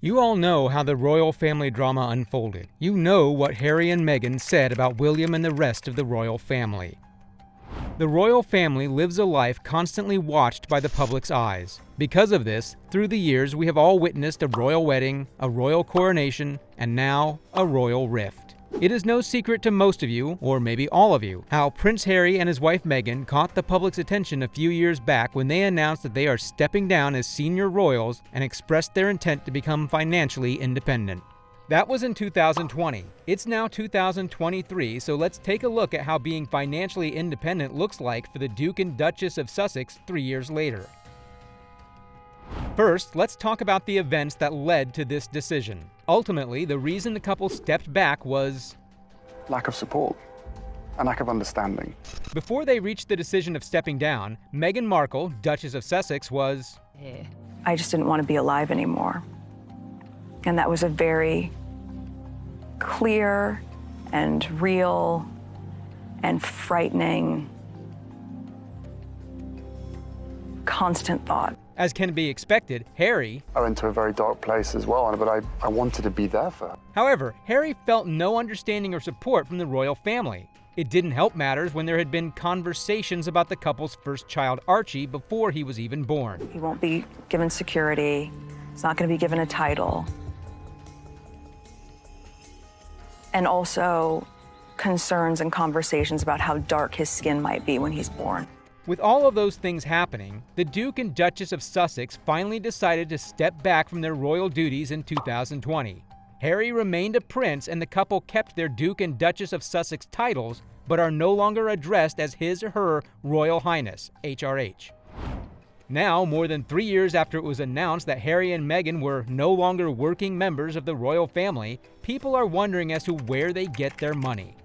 You all know how the royal family drama unfolded. You know what Harry and Meghan said about William and the rest of the royal family. The royal family lives a life constantly watched by the public's eyes. Because of this, through the years we have all witnessed a royal wedding, a royal coronation, and now a royal rift. It is no secret to most of you, or maybe all of you, how Prince Harry and his wife Meghan caught the public's attention a few years back when they announced that they are stepping down as senior royals and expressed their intent to become financially independent. That was in 2020. It's now 2023, so let's take a look at how being financially independent looks like for the Duke and Duchess of Sussex 3 years later. First, let's talk about the events that led to this decision. Ultimately, the reason the couple stepped back was lack of support and lack of understanding. Before they reached the decision of stepping down, Meghan Markle, Duchess of Sussex, was I just didn't want to be alive anymore. And that was a very clear and real and frightening, constant thought. As can be expected, Harry I went to a very dark place as well, but I wanted to be there for her. However, Harry felt no understanding or support from the royal family. It didn't help matters when there had been conversations about the couple's first child, Archie, before he was even born. He won't be given security. He's not going to be given a title. And also concerns and conversations about how dark his skin might be when he's born. With all of those things happening, the Duke and Duchess of Sussex finally decided to step back from their royal duties in 2020. Harry remained a prince and the couple kept their Duke and Duchess of Sussex titles, but are no longer addressed as His or Her Royal Highness, HRH. Now, more than 3 years after it was announced that Harry and Meghan were no longer working members of the royal family, people are wondering as to where they get their money.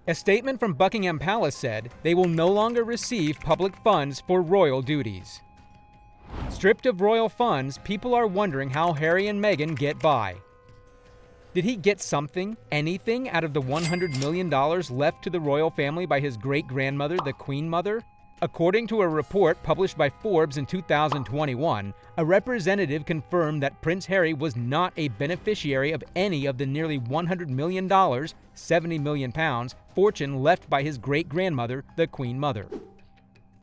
A statement from Buckingham Palace said they will no longer receive public funds for royal duties. Stripped of royal funds, people are wondering how Harry and Meghan get by. Did he get something, anything, out of the $100 million left to the royal family by his great-grandmother, the Queen Mother? According to a report published by Forbes in 2021, a representative confirmed that Prince Harry was not a beneficiary of any of the nearly $100 million, £70 million, fortune left by his great-grandmother, the Queen Mother.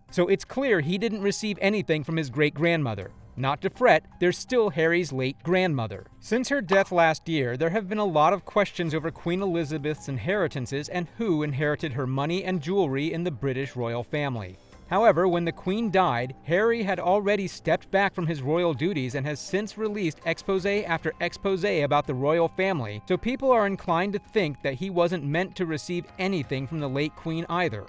So it's clear he didn't receive anything from his great-grandmother. Not to fret, there's still Harry's late grandmother. Since her death last year, there have been a lot of questions over Queen Elizabeth's inheritances and who inherited her money and jewelry in the British royal family. However, when the Queen died, Harry had already stepped back from his royal duties and has since released expose after expose about the royal family, so people are inclined to think that he wasn't meant to receive anything from the late Queen either.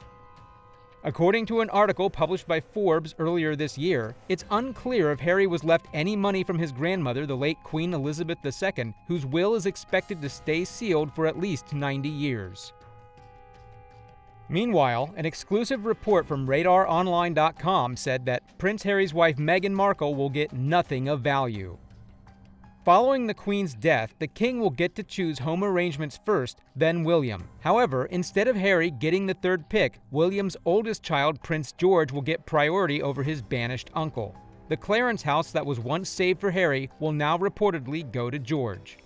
According to an article published by Forbes earlier this year, it's unclear if Harry was left any money from his grandmother, the late Queen Elizabeth II, whose will is expected to stay sealed for at least 90 years. Meanwhile, an exclusive report from RadarOnline.com said that Prince Harry's wife Meghan Markle will get nothing of value. Following the Queen's death, the King will get to choose home arrangements first, then William. However, instead of Harry getting the third pick, William's oldest child, Prince George, will get priority over his banished uncle. The Clarence house that was once saved for Harry will now reportedly go to George.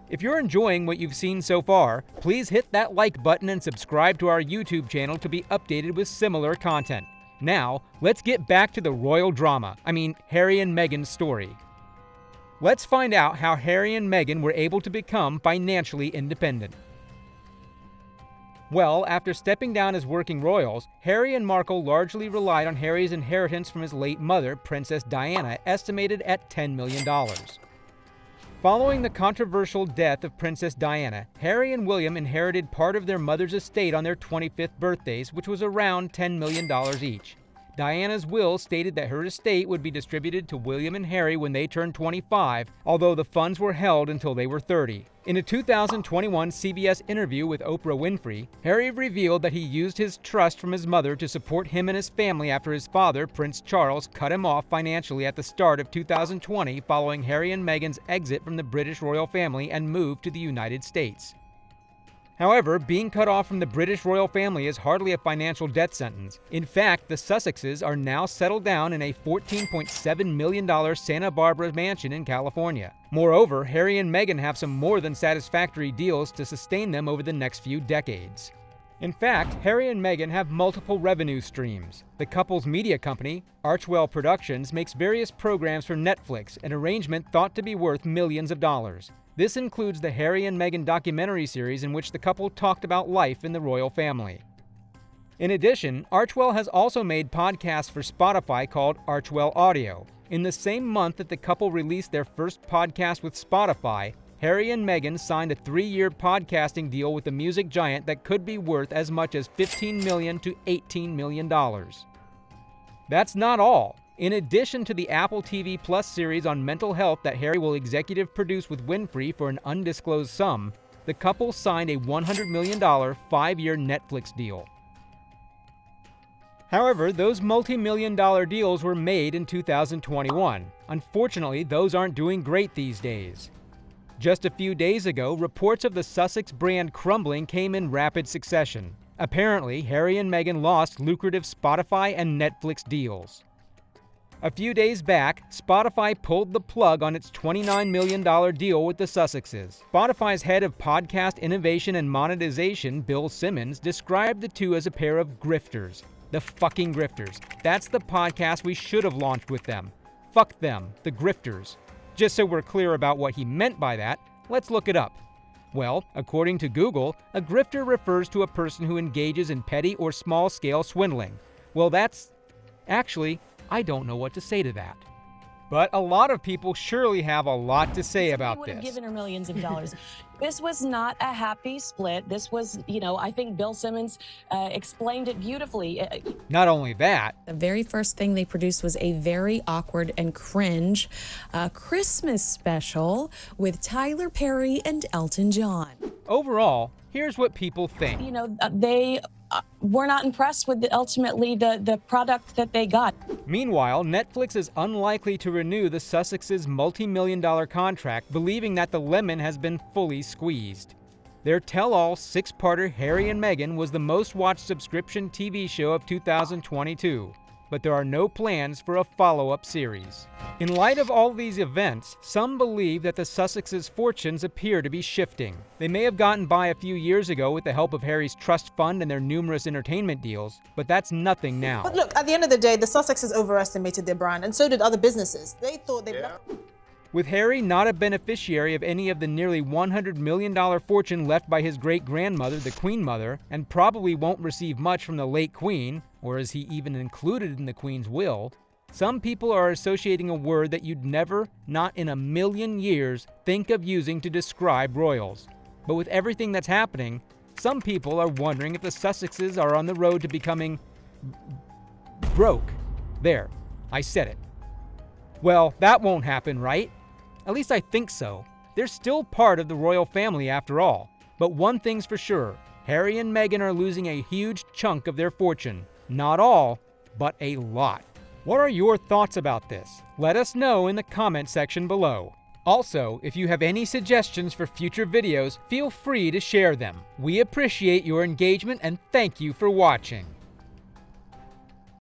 If you're enjoying what you've seen so far, please hit that like button and subscribe to our YouTube channel to be updated with similar content. Now, let's get back to the royal drama, Harry and Meghan's story. Let's find out how Harry and Meghan were able to become financially independent. Well, after stepping down as working royals, Harry and Markle largely relied on Harry's inheritance from his late mother, Princess Diana, estimated at $10 million. Following the controversial death of Princess Diana, Harry and William inherited part of their mother's estate on their 25th birthdays, which was around $10 million each. Diana's will stated that her estate would be distributed to William and Harry when they turned 25, although the funds were held until they were 30. In a 2021 CBS interview with Oprah Winfrey, Harry revealed that he used his trust from his mother to support him and his family after his father, Prince Charles, cut him off financially at the start of 2020 following Harry and Meghan's exit from the British royal family and move to the United States. However, being cut off from the British royal family is hardly a financial death sentence. In fact, the Sussexes are now settled down in a $14.7 million Santa Barbara mansion in California. Moreover, Harry and Meghan have some more than satisfactory deals to sustain them over the next few decades. In fact, Harry and Meghan have multiple revenue streams. The couple's media company, Archwell Productions, makes various programs for Netflix, an arrangement thought to be worth millions of dollars. This includes the Harry and Meghan documentary series in which the couple talked about life in the royal family. In addition, Archwell has also made podcasts for Spotify called Archwell Audio. In the same month that the couple released their first podcast with Spotify, Harry and Meghan signed a 3-year podcasting deal with the music giant that could be worth as much as $15 million to $18 million. That's not all. In addition to the Apple TV Plus series on mental health that Harry will executive produce with Winfrey for an undisclosed sum, the couple signed a $100 million 5-year Netflix deal. However, those multi-million-dollar deals were made in 2021. Unfortunately, those aren't doing great these days. Just a few days ago, reports of the Sussex brand crumbling came in rapid succession. Apparently, Harry and Meghan lost lucrative Spotify and Netflix deals. A few days back, Spotify pulled the plug on its $29 million deal with the Sussexes. Spotify's head of podcast innovation and monetization, Bill Simmons, described the two as a pair of grifters. The fucking grifters. That's the podcast we should have launched with them. Fuck them, the grifters. Just so we're clear about what he meant by that, let's look it up. Well, according to Google, a grifter refers to a person who engages in petty or small-scale swindling. Well, actually, I don't know what to say to that. But a lot of people surely have a lot to say about would have this. given her millions of dollars. This was not a happy split. This was, I think Bill Simmons explained it beautifully. Not only that, The very first thing they produced was a very awkward and cringe Christmas special with Tyler Perry and Elton John. overall, here's what people think. They were not impressed with ultimately the product that they got. Meanwhile, Netflix is unlikely to renew the Sussexes' multi-million-dollar contract, believing that the lemon has been fully squeezed. Their tell-all 6-parter Harry and Meghan was the most-watched subscription TV show of 2022, but there are no plans for a follow-up series. In light of all these events, some believe that the Sussexes' fortunes appear to be shifting. They may have gotten by a few years ago with the help of Harry's trust fund and their numerous entertainment deals, but that's nothing now. But look, at the end of the day, the Sussexes overestimated their brand, and so did other businesses. They thought they... With Harry not a beneficiary of any of the nearly $100 million fortune left by his great-grandmother, the Queen Mother, and probably won't receive much from the late Queen, or is he even included in the Queen's will, some people are associating a word that you'd never, not in a million years, think of using to describe royals. But with everything that's happening, some people are wondering if the Sussexes are on the road to becoming broke. There, I said it. Well, that won't happen, right? At least I think so. They're still part of the royal family after all. But one thing's for sure, Harry and Meghan are losing a huge chunk of their fortune. Not all, but a lot. What are your thoughts about this? Let us know in the comment section below. Also, if you have any suggestions for future videos, feel free to share them. We appreciate your engagement and thank you for watching.